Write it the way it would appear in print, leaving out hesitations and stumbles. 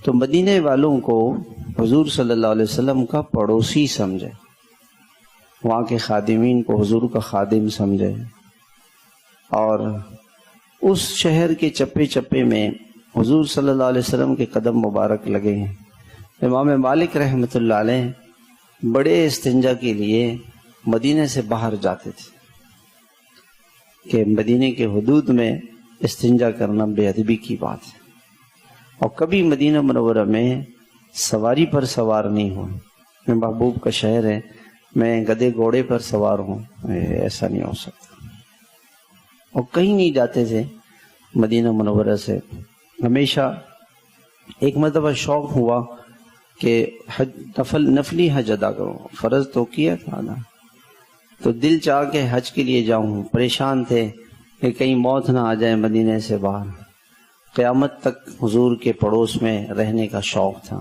تو مدینے والوں کو حضور صلی اللہ علیہ وسلم کا پڑوسی سمجھے، وہاں کے خادمین کو حضور کا خادم سمجھے، اور اس شہر کے چپے چپے میں حضور صلی اللہ علیہ وسلم کے قدم مبارک لگے ہیں۔ امام مالک رحمۃ اللہ علیہ بڑے استنجا کے لیے مدینے سے باہر جاتے تھے کہ مدینے کے حدود میں استنجا کرنا بے ادبی کی بات ہے، اور کبھی مدینہ منورہ میں سواری پر سوار نہیں ہوں، میں محبوب کا شہر ہے، میں گدھے گھوڑے پر سوار ہوں، ایسا نہیں ہو سکتا، اور کہیں نہیں جاتے تھے مدینہ منورہ سے۔ ہمیشہ ایک مرتبہ شوق ہوا کہ نفلی حج ادا کروں، فرض تو کیا تھا نا، تو دل چاہ کے حج کے لیے جاؤں، پریشان تھے کہ کہیں موت نہ آ جائے مدینے سے باہر، قیامت تک حضور کے پڑوس میں رہنے کا شوق تھا۔